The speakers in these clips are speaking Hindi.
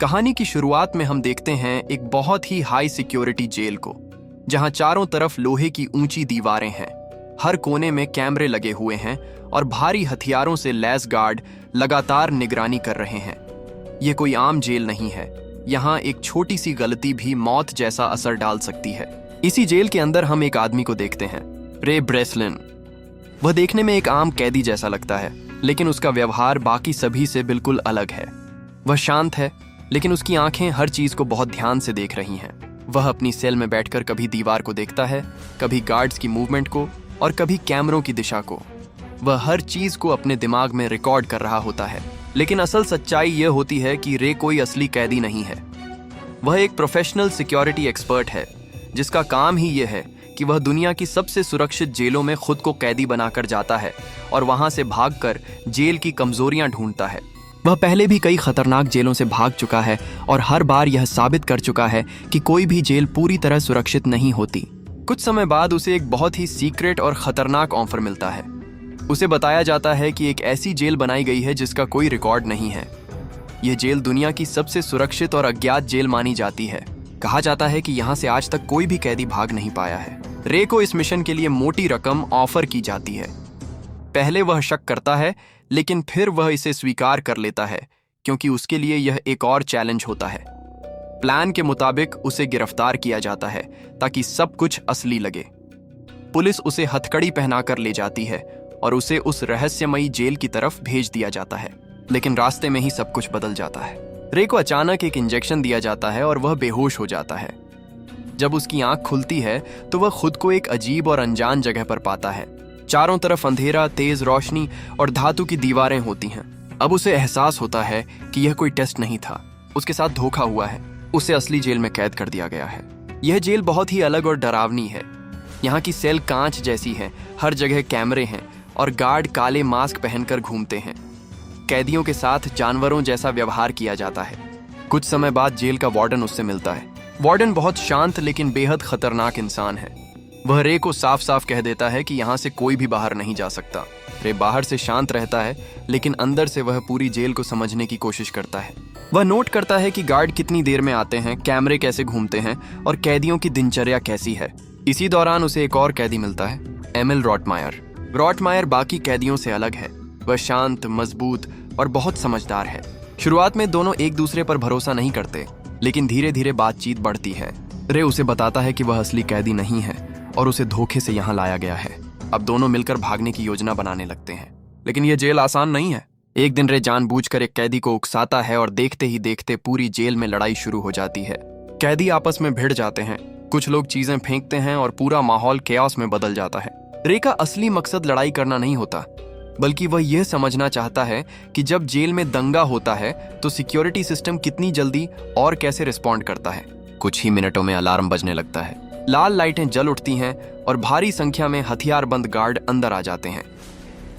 कहानी की शुरुआत में हम देखते हैं एक बहुत ही हाई सिक्योरिटी जेल को, जहां चारों तरफ लोहे की ऊंची दीवारें हैं, हर कोने में कैमरे लगे हुए हैं और भारी हथियारों से लैस गार्ड लगातार निगरानी कर रहे हैं। यह कोई आम जेल नहीं है। यहाँ एक छोटी सी गलती भी मौत जैसा असर डाल सकती है। इसी जेल के अंदर हम एक आदमी को देखते हैं, रे ब्रेसलिन। वह देखने में एक आम कैदी जैसा लगता है, लेकिन उसका व्यवहार बाकी सभी से बिल्कुल अलग है। वह शांत है, लेकिन उसकी आंखें हर चीज को बहुत ध्यान से देख रही हैं। वह अपनी सेल में बैठकर कभी दीवार को देखता है, कभी गार्ड्स की मूवमेंट को और कभी कैमरों की दिशा को। वह हर चीज को अपने दिमाग में रिकॉर्ड कर रहा होता है। लेकिन असल सच्चाई यह होती है कि रे कोई असली कैदी नहीं है। वह एक प्रोफेशनल सिक्योरिटी एक्सपर्ट है, जिसका काम ही यह है कि वह दुनिया की सबसे सुरक्षित जेलों में खुद को कैदी बनाकर जाता है और वहां से भागकर जेल की कमजोरियां ढूंढता है। वह पहले भी कई खतरनाक जेलों से भाग चुका है और हर बार यह साबित कर चुका है कि कोई भी जेल पूरी तरह सुरक्षित नहीं होती। कुछ समय बाद उसे एक बहुत ही सीक्रेट और खतरनाक ऑफर मिलता है। उसे बताया जाता है कि एक ऐसी जेल बनाई गई है जिसका कोई रिकॉर्ड नहीं है। यह जेल दुनिया की सबसे सुरक्षित और अज्ञात जेल मानी जाती है। कहा जाता है कि यहाँ से आज तक कोई भी कैदी भाग नहीं पाया है। रे को इस मिशन के लिए मोटी रकम ऑफर की जाती है। पहले वह शक करता है, लेकिन फिर वह इसे स्वीकार कर लेता है, क्योंकि उसके लिए यह एक और चैलेंज होता है। प्लान के मुताबिक उसे गिरफ्तार किया जाता है ताकि सब कुछ असली लगे। पुलिस उसे हथकड़ी पहनाकर ले जाती है और उसे उस रहस्यमयी जेल की तरफ भेज दिया जाता है। लेकिन रास्ते में ही सब कुछ बदल जाता है। रे को अचानक एक इंजेक्शन दिया जाता है और वह बेहोश हो जाता है। जब उसकी आंख खुलती है तो वह खुद को एक अजीब और अनजान जगह पर पाता है। चारों तरफ अंधेरा, तेज रोशनी और धातु की दीवारें होती हैं। अब उसे एहसास होता है कि यह कोई टेस्ट नहीं था, उसके साथ धोखा हुआ है। उसे असली जेल में कैद कर दिया गया है। यह जेल बहुत ही अलग और डरावनी है। यहाँ की सेल कांच जैसी है, हर जगह कैमरे हैं और गार्ड काले मास्क पहनकर घूमते हैं। कैदियों के साथ जानवरों जैसा व्यवहार किया जाता है। कुछ समय बाद जेल का वार्डन उससे मिलता है। वार्डन बहुत शांत लेकिन बेहद खतरनाक इंसान है। वह रे को साफ साफ कह देता है कि यहाँ से कोई भी बाहर नहीं जा सकता। रे बाहर से शांत रहता है, लेकिन अंदर से वह पूरी जेल को समझने की कोशिश करता है। वह नोट करता है कि गार्ड कितनी देर में आते हैं, कैमरे कैसे घूमते हैं और कैदियों की दिनचर्या कैसी है। इसी दौरान उसे एक और कैदी मिलता है, एमिल रॉटमायर। रॉटमायर बाकी कैदियों से अलग है। वह शांत, मजबूत और बहुत समझदार है। शुरुआत में दोनों एक दूसरे पर भरोसा नहीं करते, लेकिन धीरे धीरे बातचीत बढ़ती है। रे उसे बताता है कि वह असली कैदी नहीं है और उसे धोखे से यहाँ लाया गया है। अब दोनों मिलकर भागने की योजना बनाने लगते हैं। लेकिन यह जेल आसान नहीं है। एक दिन रे जानबूझकर एक कैदी को उकसाता है और देखते ही देखते पूरी जेल में लड़ाई शुरू हो जाती है। कैदी आपस में भिड़ जाते हैं, कुछ लोग चीजें फेंकते हैं और पूरा माहौल केओस में बदल जाता है। रे का असली मकसद लड़ाई करना नहीं होता, बल्कि वह यह समझना चाहता है कि जब जेल में दंगा होता है तो सिक्योरिटी सिस्टम कितनी जल्दी और कैसे रिस्पॉन्ड करता है। कुछ ही मिनटों में अलार्म बजने लगता है। लाल लाइटें जल उठती हैं और भारी संख्या में हथियारबंद गार्ड अंदर आ जाते हैं।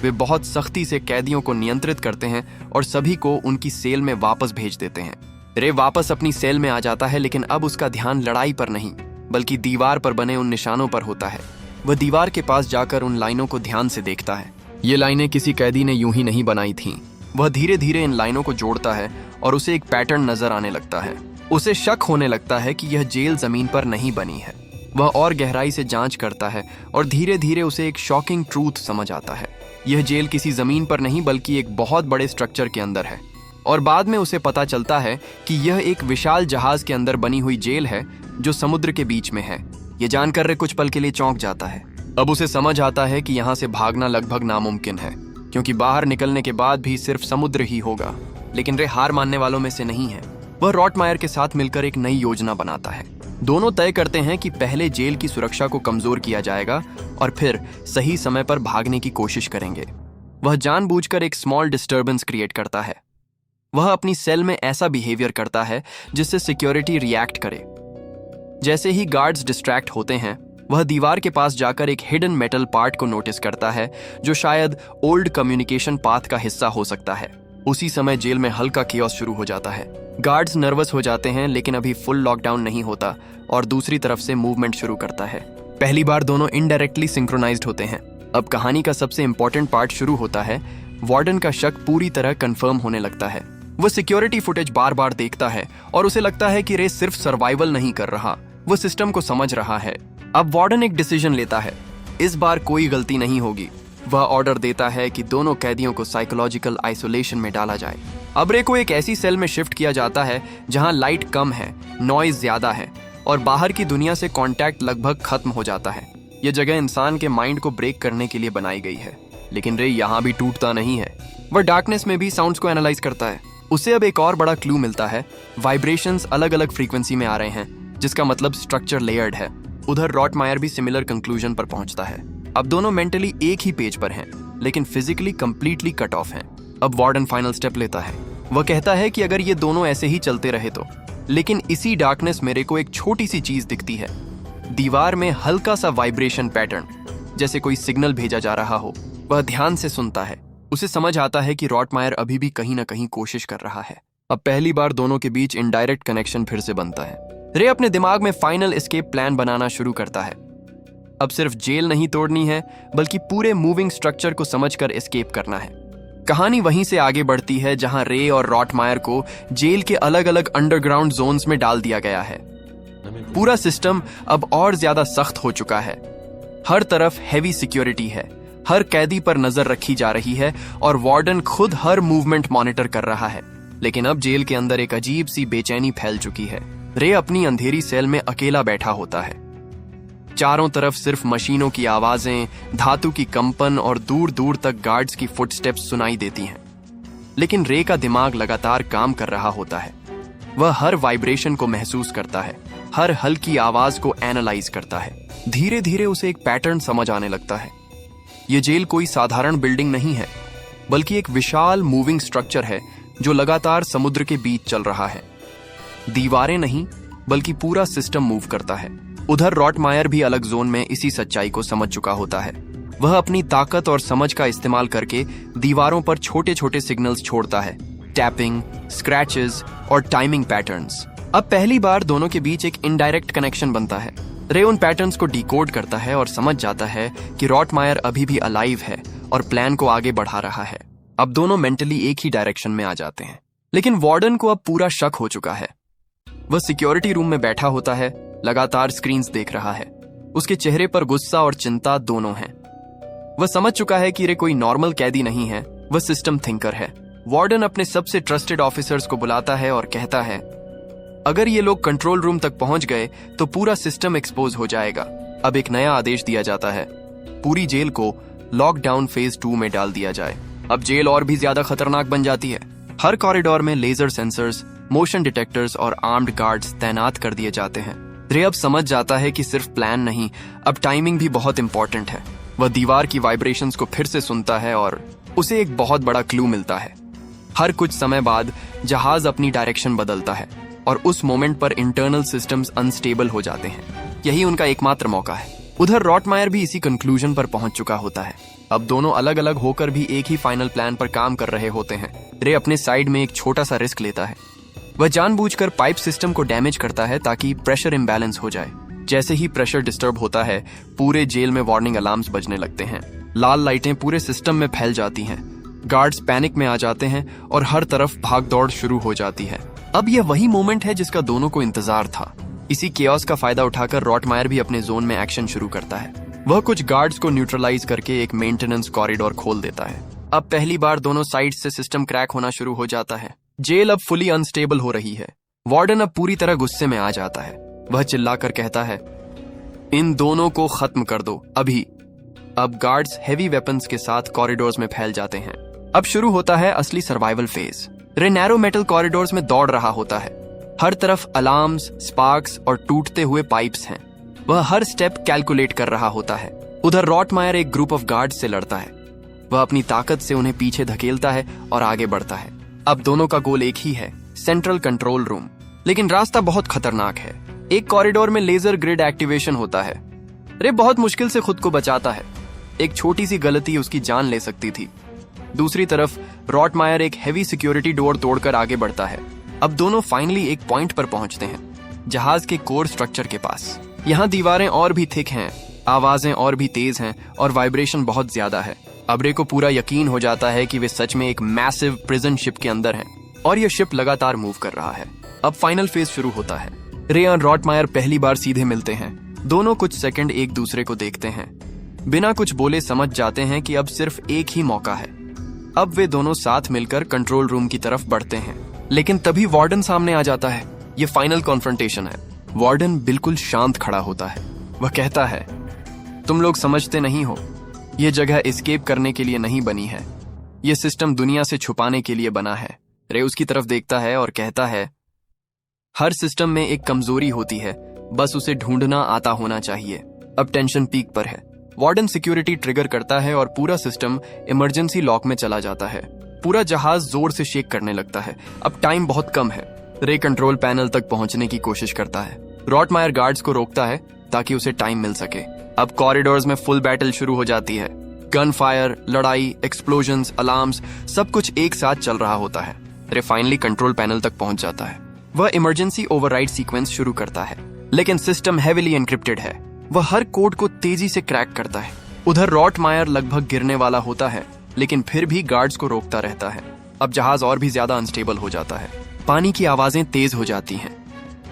वे बहुत सख्ती से कैदियों को नियंत्रित करते हैं और सभी को उनकी सेल में वापस भेज देते हैं। रे वापस अपनी सेल में आ जाता है, लेकिन अब उसका ध्यान लड़ाई पर नहीं, बल्कि दीवार पर बने उन निशानों पर होता है। वह दीवार के पास जाकर उन लाइनों को ध्यान से देखता है। ये लाइनें किसी कैदी ने यूं ही नहीं बनाई थीं। वह धीरे धीरे इन लाइनों को जोड़ता है और उसे एक पैटर्न नजर आने लगता है। उसे शक होने लगता है कि यह जेल जमीन पर नहीं बनी है। वह और गहराई से जांच करता है और धीरे धीरे उसे एक शॉकिंग ट्रूथ समझ आता है। यह जेल किसी जमीन पर नहीं, बल्कि एक बहुत बड़े स्ट्रक्चर के अंदर है। और बाद में उसे पता चलता है कि यह एक विशाल जहाज के अंदर बनी हुई जेल है जो समुद्र के बीच में है। यह जानकर रे कुछ पल के लिए चौंक जाता है। अब उसे समझ आता है कि यहाँ से भागना लगभग नामुमकिन है, क्योंकि बाहर निकलने के बाद भी सिर्फ समुद्र ही होगा। लेकिन रे हार मानने वालों में से नहीं है। वह रॉटमायर के साथ मिलकर एक नई योजना बनाता है। दोनों तय करते हैं कि पहले जेल की सुरक्षा को कमजोर किया जाएगा और फिर सही समय पर भागने की कोशिश करेंगे। वह जानबूझकर एक स्मॉल डिस्टर्बेंस क्रिएट करता है। वह अपनी सेल में ऐसा बिहेवियर करता है जिससे सिक्योरिटी रिएक्ट करे। जैसे ही गार्ड्स डिस्ट्रैक्ट होते हैं, वह दीवार के पास जाकर एक हिडन मेटल पार्ट को नोटिस करता है जो शायद ओल्ड कम्युनिकेशन पाथ का हिस्सा हो सकता है। उसी समय जेल में हल्का केओस शुरू हो जाता है। गार्ड्स नर्वस हो जाते हैं, लेकिन अभी फुल लॉकडाउन नहीं होता और दूसरी तरफ से मूवमेंट शुरू करता है। पहली बार दोनों इनडायरेक्टली सिंक्रोनाइज्ड होते हैं। अब कहानी का सबसे इंपॉर्टेंट पार्ट शुरू होता है। वार्डन का शक पूरी तरह कंफर्म होने लगता है। वो सिक्योरिटी फुटेज बार बार देखता है और उसे लगता है कि रे सिर्फ सर्वाइवल नहीं कर रहा, वो सिस्टम को समझ रहा है। अब वार्डन एक डिसीजन लेता है। इस बार कोई गलती नहीं होगी। वह ऑर्डर देता है कि दोनों कैदियों को साइकोलॉजिकल आइसोलेशन में डाला जाए। अब रे को एक ऐसी सेल में शिफ्ट किया जाता है जहां लाइट कम है, नॉइज ज्यादा है और बाहर की दुनिया से कांटेक्ट लगभग खत्म हो जाता है। यह जगह इंसान के माइंड को ब्रेक करने के लिए बनाई गई है। लेकिन रे यहाँ भी टूटता नहीं है। वह डार्कनेस में भी साउंड्स को एनालाइज करता है। उसे अब एक और बड़ा क्लू मिलता है। वाइब्रेशंस अलग अलग फ्रीक्वेंसी में आ रहे हैं, जिसका मतलब स्ट्रक्चर लेयर्ड है। उधर रॉटमायर भी सिमिलर कंक्लूजन पर पहुंचता है। अब दोनों मेंटली एक ही पेज पर हैं, लेकिन फिजिकली कंप्लीटली कट ऑफ हैं। अब वार्डन फाइनल स्टेप लेता है। वह कहता है कि अगर ये दोनों ऐसे ही चलते रहे तो। लेकिन इसी डार्कनेस मेरे को एक छोटी सी चीज दिखती है। दीवार में हल्का सा वाइब्रेशन पैटर्न, जैसे कोई सिग्नल भेजा जा रहा हो। वह ध्यान से सुनता है। उसे समझ आता है कि रॉटमायर अभी भी कहीं ना कहीं कोशिश कर रहा है। अब पहली बार दोनों के बीच इनडायरेक्ट कनेक्शन फिर से बनता है। रे अपने दिमाग में फाइनल एस्केप प्लान बनाना शुरू करता है। अब सिर्फ जेल नहीं तोड़नी है, बल्कि पूरे मूविंग स्ट्रक्चर को समझकर एस्केप करना है। कहानी वहीं से आगे बढ़ती है जहां रे और रॉटमायर को जेल के अलग अलग अंडरग्राउंड जोन्स में डाल दिया गया है। पूरा सिस्टम अब और ज्यादा सख्त हो चुका है। हर तरफ हेवी सिक्योरिटी है, हर कैदी पर नजर रखी जा रही है और वार्डन खुद हर मूवमेंट मॉनिटर कर रहा है। लेकिन अब जेल के अंदर एक अजीब सी बेचैनी फैल चुकी है। रे अपनी अंधेरी सेल में अकेला बैठा होता है। चारों तरफ सिर्फ मशीनों की आवाजें, धातु की कंपन और दूर दूर तक गार्ड्स की फुटस्टेप्स सुनाई देती हैं। लेकिन रे का दिमाग लगातार काम कर रहा होता है। वह हर वाइब्रेशन को महसूस करता है, हर हल्की आवाज को एनालाइज करता है। धीरे धीरे उसे एक पैटर्न समझ आने लगता है। यह जेल कोई साधारण बिल्डिंग नहीं है, बल्कि एक विशाल मूविंग स्ट्रक्चर है जो लगातार समुद्र के बीच चल रहा है। दीवारें नहीं, बल्कि पूरा सिस्टम मूव करता है। उधर रॉटमायर भी अलग जोन में इसी सच्चाई को समझ चुका होता है। वह अपनी ताकत और समझ का इस्तेमाल करके दीवारों पर छोटे छोटे सिग्नल्स छोड़ता है। टैपिंग, स्क्रैचेस और टाइमिंग पैटर्न्स। अब पहली बार दोनों के बीच एक इनडायरेक्ट कनेक्शन बनता है। रे उन पैटर्न्स को डिकोड करता है और समझ जाता है कि रॉटमायर अभी भी अलाइव है और प्लान को आगे बढ़ा रहा है। अब दोनों मेंटली एक ही डायरेक्शन में आ जाते हैं। लेकिन वार्डन को अब पूरा शक हो चुका है। वह सिक्योरिटी रूम में बैठा होता है, लगातार स्क्रीन्स देख रहा है। उसके चेहरे पर गुस्सा और चिंता दोनों हैं। वह समझ चुका है कि रे कोई नॉर्मल कैदी नहीं है, वह सिस्टम थिंकर है। वार्डन अपने सबसे ट्रस्टेड ऑफिसर्स को बुलाता है और कहता है, अगर ये लोग कंट्रोल रूम तक पहुंच गए तो पूरा सिस्टम एक्सपोज हो जाएगा। अब एक नया आदेश दिया जाता है, पूरी जेल को लॉकडाउन फेज 2 में डाल दिया जाए। अब जेल और भी ज्यादा खतरनाक बन जाती है। हर कॉरिडोर में लेजर सेंसर्स, मोशन डिटेक्टर्स और आर्म्ड गार्ड्स तैनात कर दिए जाते हैं। रे अब समझ जाता है कि सिर्फ प्लान नहीं, अब टाइमिंग भी बहुत इंपॉर्टेंट है। वह दीवार की वाइब्रेशंस को फिर से सुनता है और उसे एक बहुत बड़ा क्लू मिलता है। हर कुछ समय बाद जहाज अपनी डायरेक्शन बदलता है और उस मोमेंट पर इंटरनल सिस्टम्स अनस्टेबल हो जाते हैं। यही उनका एकमात्र मौका है। उधर रॉटमायर भी इसी कंक्लूजन पर पहुंच चुका होता है। अब दोनों अलग अलग होकर भी एक ही फाइनल प्लान पर काम कर रहे होते हैं। रे अपने साइड में एक छोटा सा रिस्क लेता है। वह जानबूझकर पाइप सिस्टम को डैमेज करता है ताकि प्रेशर इम्बैलेंस हो जाए। जैसे ही प्रेशर डिस्टर्ब होता है, पूरे जेल में वार्निंग अलार्म्स बजने लगते हैं। लाल लाइटें पूरे सिस्टम में फैल जाती हैं। गार्ड्स पैनिक में आ जाते हैं और हर तरफ भागदौड़ शुरू हो जाती है। अब यह वही मोमेंट है जिसका दोनों को इंतजार था। इसी केओस का फायदा उठाकर रॉटमायर भी अपने जोन में एक्शन शुरू करता है। वह कुछ गार्ड्स को न्यूट्रलाइज करके एक मेंटेनेंस कॉरिडोर खोल देता है। अब पहली बार दोनों साइड से सिस्टम क्रैक होना शुरू हो जाता है। जेल अब फुली अनस्टेबल हो रही है। वार्डन अब पूरी तरह गुस्से में आ जाता है। वह चिल्लाकर कहता है, इन दोनों को खत्म कर दो अभी। अब गार्ड्स हेवी वेपन्स के साथ कॉरिडोर्स में फैल जाते हैं। अब शुरू होता है असली सर्वाइवल फेज। रे नैरो मेटल कॉरिडोर्स में दौड़ रहा होता है। हर तरफ अलार्म्स, स्पार्क्स और टूटते हुए पाइप्स हैं। वह हर स्टेप कैलकुलेट कर रहा होता है। उधर रॉटमायर एक ग्रुप ऑफ गार्ड्स से लड़ता है। वह अपनी ताकत से उन्हें पीछे धकेलता है और आगे बढ़ता है। अब दोनों का गोल एक ही है, सेंट्रल कंट्रोल रूम। लेकिन रास्ता बहुत खतरनाक है। एक कॉरिडोर में लेजर ग्रिड एक्टिवेशन होता है। रे बहुत मुश्किल से खुद को बचाता है। एक छोटी सी गलती उसकी जान ले सकती थी। दूसरी तरफ रॉटमायर एक हेवी सिक्योरिटी डोर तोड़कर आगे बढ़ता है। अब दोनों फाइनली एक पॉइंट पर पहुंचते हैं, जहाज के कोर स्ट्रक्चर के पास। यहाँ दीवारें और भी थिक हैं, आवाजें और भी तेज हैं और वाइब्रेशन बहुत ज्यादा है। अब रे को पूरा यकीन हो जाता है कि वे सच में एक मैसिव प्रिजन शिप के अंदर हैं। और यह शिप लगातार मूव कर रहा है। अब फाइनल फेज शुरू होता है। रे और रॉटमायर पहली बार सीधे मिलते हैं। दोनों कुछ सेकंड एक दूसरे को देखते हैं। बिना कुछ बोले समझ जाते हैं कि अब सिर्फ एक ही मौका है। अब वे दोनों साथ मिलकर कंट्रोल रूम की तरफ बढ़ते हैं। लेकिन तभी वार्डन सामने आ जाता है। यह फाइनल कॉन्फ्रंटेशन है। वार्डन बिल्कुल शांत खड़ा होता है। वह कहता है, तुम लोग समझते नहीं हो, यह जगह एस्केप करने के लिए नहीं बनी है। यह सिस्टम दुनिया से छुपाने के लिए बना है। रे उसकी तरफ देखता है और कहता है, हर सिस्टम में एक कमजोरी होती है, बस उसे ढूंढना आता होना चाहिए। अब टेंशन पीक पर है। वार्डन सिक्योरिटी ट्रिगर करता है और पूरा सिस्टम इमरजेंसी लॉक में चला जाता है। पूरा जहाज जोर से शेक करने लगता है। अब टाइम बहुत कम है। रे कंट्रोल पैनल तक पहुंचने की कोशिश करता है। रॉटमायर गार्ड्स को रोकता है ताकि उसे टाइम मिल सके। अब कॉरिडोर्स में फुल बैटल शुरू हो जाती है। गन फायर, लड़ाई, एक्सप्लोजन्स, अलार्म्स, सब कुछ एक साथ चल रहा होता है। रे फाइनली कंट्रोल पैनल तक पहुंच जाता है। वह इमरजेंसी ओवरराइड सीक्वेंस शुरू करता है, लेकिन सिस्टम हेविली एन्क्रिप्टेड है। वह हर कोड को तेजी से क्रैक करता है। उधर रॉटमायर लगभग गिरने वाला होता है, लेकिन फिर भी गार्ड्स को रोकता रहता है। अब जहाज और भी ज्यादा अनस्टेबल हो जाता है। पानी की आवाजें तेज हो जाती हैं,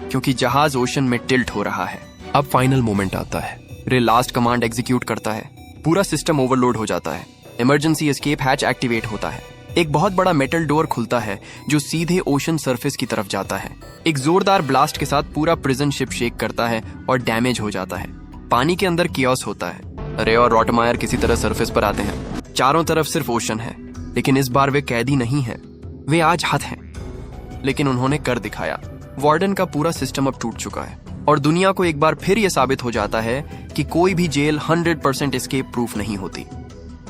क्योंकि जहाज ओशन में टिल्ट हो रहा है। अब फाइनल मोमेंट आता है। रे लास्ट कमांड एग्जीक्यूट करता है। पूरा सिस्टम ओवरलोड हो जाता है। इमरजेंसी एस्केप हैच एक्टिवेट होता है। एक बहुत बड़ा मेटल डोर खुलता है जो सीधे ओशन सरफेस की तरफ जाता है। एक जोरदार ब्लास्ट के साथ पूरा प्रिजन शिप शेक करता है और डैमेज हो जाता है। पानी के अंदर कियोस होता है। रे और रॉटमायर किसी तरह सरफेस पर आते हैं। चारों तरफ सिर्फ ओशन है, लेकिन इस बार वे कैदी नहीं हैं। वे आज हद हैं, लेकिन उन्होंने कर दिखाया। वार्डन का पूरा सिस्टम अब टूट चुका है और दुनिया को एक बार फिर यह साबित हो जाता है कि कोई भी जेल 100% एस्केप प्रूफ नहीं होती।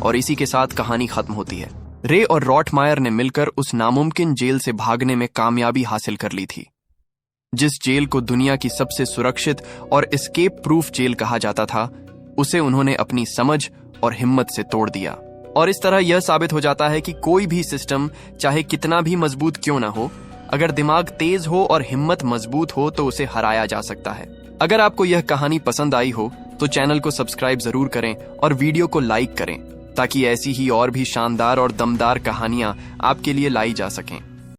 और इसी के साथ कहानी खत्म होती है। रे और रॉटमायर ने मिलकर उस नामुमकिन जेल से भागने में कामयाबी हासिल कर ली थी। जिस जेल को दुनिया की सबसे सुरक्षित और एस्केप प्रूफ जेल कहा जाता था, उसे उन्होंने अपनी समझ और हिम्मत से तोड़ दिया। और इस तरह यह साबित हो जाता है कि कोई भी सिस्टम चाहे कितना भी मजबूत क्यों ना हो, अगर दिमाग तेज हो और हिम्मत मजबूत हो तो उसे हराया जा सकता है। अगर आपको यह कहानी पसंद आई हो तो चैनल को सब्सक्राइब जरूर करें और वीडियो को लाइक करें, ताकि ऐसी ही और भी शानदार और दमदार कहानियां आपके लिए लाई जा सकें।